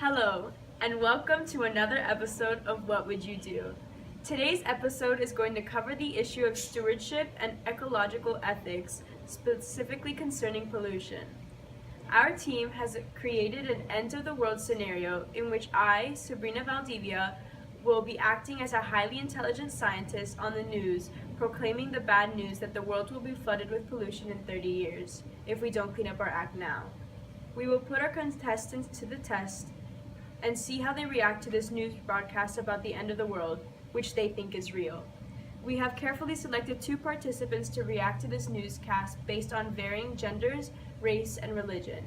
Hello, and welcome to another episode of What Would You Do? Today's episode is going to cover the issue of stewardship and ecological ethics, specifically concerning pollution. Our team has created an end-of-the-world scenario in which I, Sabrina Valdivia, will be acting as a highly intelligent scientist on the news, proclaiming the bad news that the world will be flooded with pollution in 30 years, if we don't clean up our act now. We will put our contestants to the test and see how they react to this news broadcast about the end of the world, which they think is real. We have carefully selected 2 participants to react to this newscast based on varying genders, race, and religion.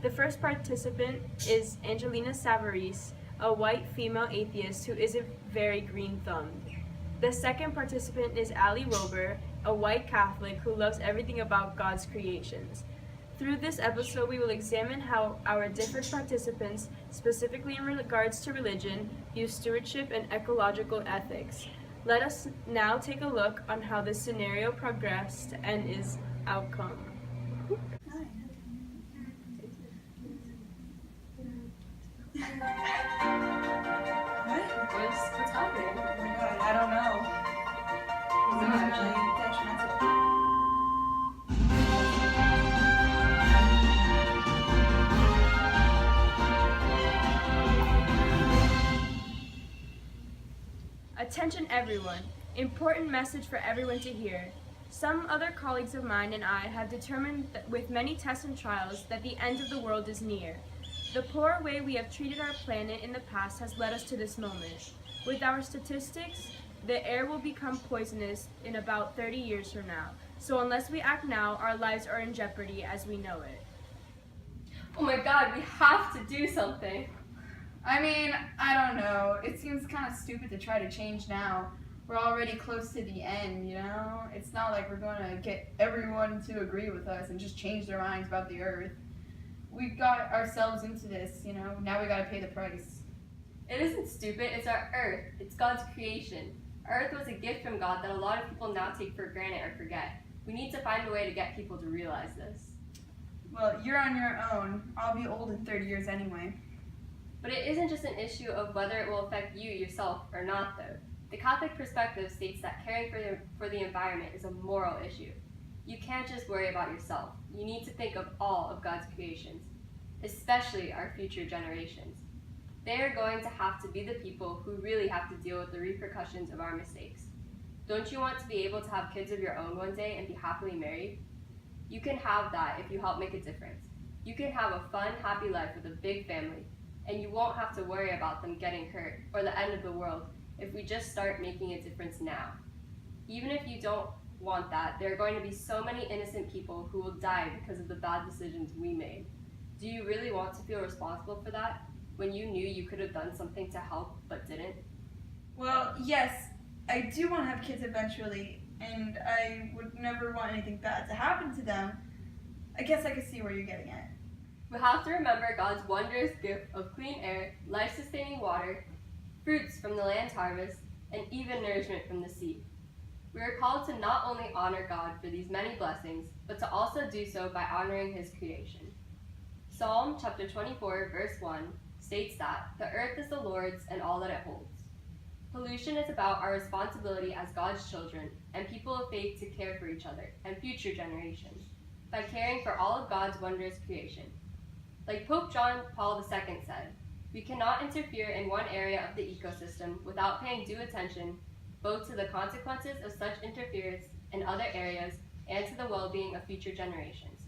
The first participant is Angelina Savarese, a white female atheist who isn't very green-thumbed. The second participant is Ali Rober, a white Catholic who loves everything about God's creations. Through this episode, we will examine how our different participants, specifically in regards to religion, view stewardship and ecological ethics. Let us now take a look on how this scenario progressed and its outcome. What's happening? Oh my god, I don't know. This is really detrimental. Attention everyone. Important message for everyone to hear. Some other colleagues of mine and I have determined that with many tests and trials that the end of the world is near. The poor way we have treated our planet in the past has led us to this moment. With our statistics, the air will become poisonous in about 30 years from now. So unless we act now, our lives are in jeopardy as we know it. Oh my god, we have to do something. I mean, I don't know. It seems kind of stupid to try to change now. We're already close to the end, you know? It's not like we're going to get everyone to agree with us and just change their minds about the earth. We got ourselves into this, you know? Now we got to pay the price. It isn't stupid, it's our Earth. It's God's creation. Earth was a gift from God that a lot of people now take for granted or forget. We need to find a way to get people to realize this. Well, you're on your own. I'll be old in 30 years anyway. But it isn't just an issue of whether it will affect you yourself or not, though. The Catholic perspective states that caring for the environment is a moral issue. You can't just worry about yourself. You need to think of all of God's creations, especially our future generations. They are going to have to be the people who really have to deal with the repercussions of our mistakes. Don't you want to be able to have kids of your own one day and be happily married? You can have that if you help make a difference. You can have a fun, happy life with a big family, and you won't have to worry about them getting hurt or the end of the world if we just start making a difference now. Even if you don't want that, there are going to be so many innocent people who will die because of the bad decisions we made. Do you really want to feel responsible for that when you knew you could have done something to help but didn't? Well, yes, I do want to have kids eventually, and I would never want anything bad to happen to them. I guess I could see where you're getting at. We have to remember God's wondrous gift of clean air, life-sustaining water, fruits from the land's harvest, and even nourishment from the sea. We are called to not only honor God for these many blessings, but to also do so by honoring His creation. Psalm chapter 24, verse 1 states that the earth is the Lord's and all that it holds. Pollution is about our responsibility as God's children and people of faith to care for each other and future generations by caring for all of God's wondrous creation. Like Pope John Paul II said, we cannot interfere in one area of the ecosystem without paying due attention both to the consequences of such interference in other areas and to the well-being of future generations.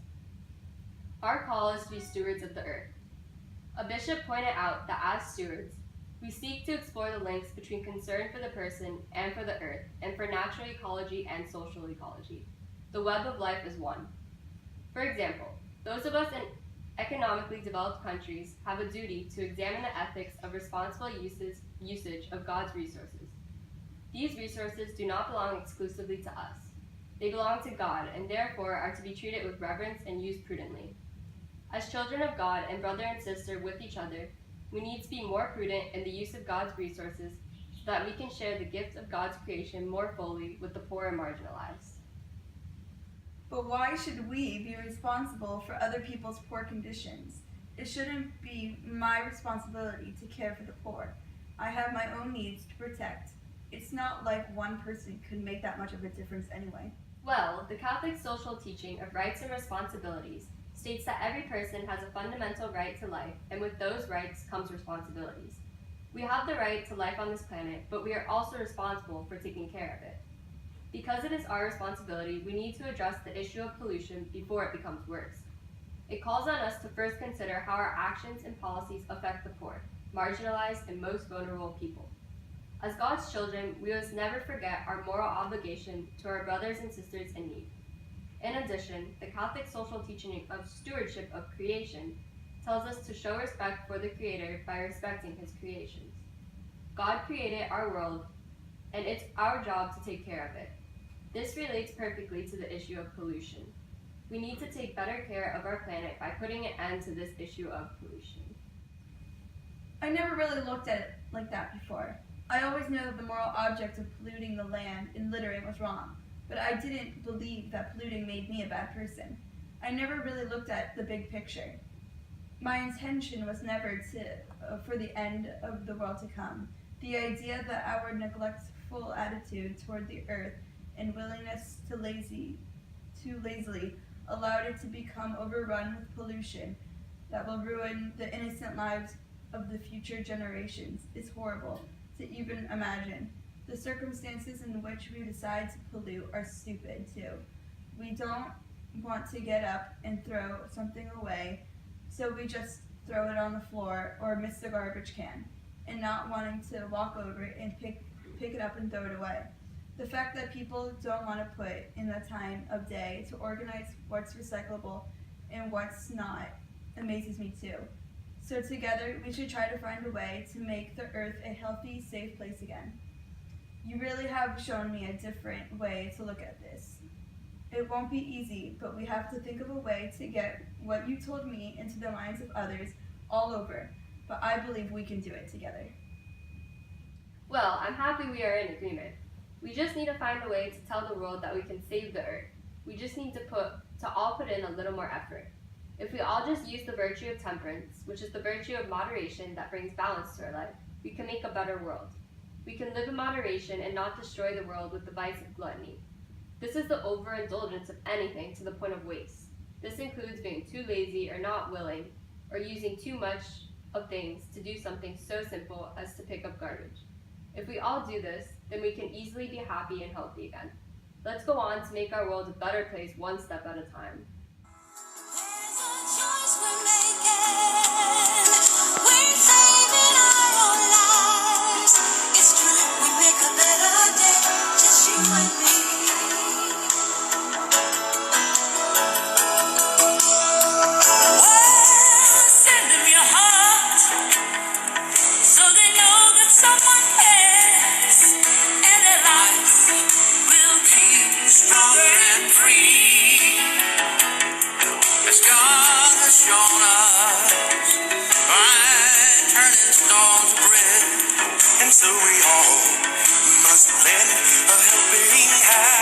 Our call is to be stewards of the earth. A bishop pointed out that as stewards, we seek to explore the links between concern for the person and for the earth, and for natural ecology and social ecology. The web of life is one. For example, those of us in economically developed countries have a duty to examine the ethics of responsible usage of God's resources. These resources do not belong exclusively to us. They belong to God and therefore are to be treated with reverence and used prudently. As children of God and brother and sister with each other, we need to be more prudent in the use of God's resources so that we can share the gift of God's creation more fully with the poor and marginalized. But why should we be responsible for other people's poor conditions? It shouldn't be my responsibility to care for the poor. I have my own needs to protect. It's not like one person could make that much of a difference anyway. Well, the Catholic social teaching of rights and responsibilities states that every person has a fundamental right to life, and with those rights comes responsibilities. We have the right to life on this planet, but we are also responsible for taking care of it. Because it is our responsibility, we need to address the issue of pollution before it becomes worse. It calls on us to first consider how our actions and policies affect the poor, marginalized, and most vulnerable people. As God's children, we must never forget our moral obligation to our brothers and sisters in need. In addition, the Catholic social teaching of stewardship of creation tells us to show respect for the Creator by respecting His creations. God created our world, and it's our job to take care of it. This relates perfectly to the issue of pollution. We need to take better care of our planet by putting an end to this issue of pollution. I never really looked at it like that before. I always knew that the moral object of polluting the land and littering was wrong, but I didn't believe that polluting made me a bad person. I never really looked at the big picture. My intention was never for the end of the world to come. The idea that our neglectful attitude toward the earth and willingness to lazily allowed it to become overrun with pollution that will ruin the innocent lives of the future generations is horrible to even imagine. The circumstances in which we decide to pollute are stupid too. We don't want to get up and throw something away, so we just throw it on the floor or miss the garbage can, and not wanting to walk over it and pick it up and throw it away. The fact that people don't want to put in the time of day to organize what's recyclable and what's not amazes me too. So together, we should try to find a way to make the earth a healthy, safe place again. You really have shown me a different way to look at this. It won't be easy, but we have to think of a way to get what you told me into the minds of others all over. But I believe we can do it together. Well, I'm happy we are in agreement. We just need to find a way to tell the world that we can save the earth. We just need to all put in a little more effort. If we all just use the virtue of temperance, which is the virtue of moderation that brings balance to our life, we can make a better world. We can live in moderation and not destroy the world with the vice of gluttony. This is the overindulgence of anything to the point of waste. This includes being too lazy or not willing, or using too much of things to do something so simple as to pick up garbage. If we all do this, then we can easily be happy and healthy again. Let's go on to make our world a better place one step at a time. So we all must lend a helping hand.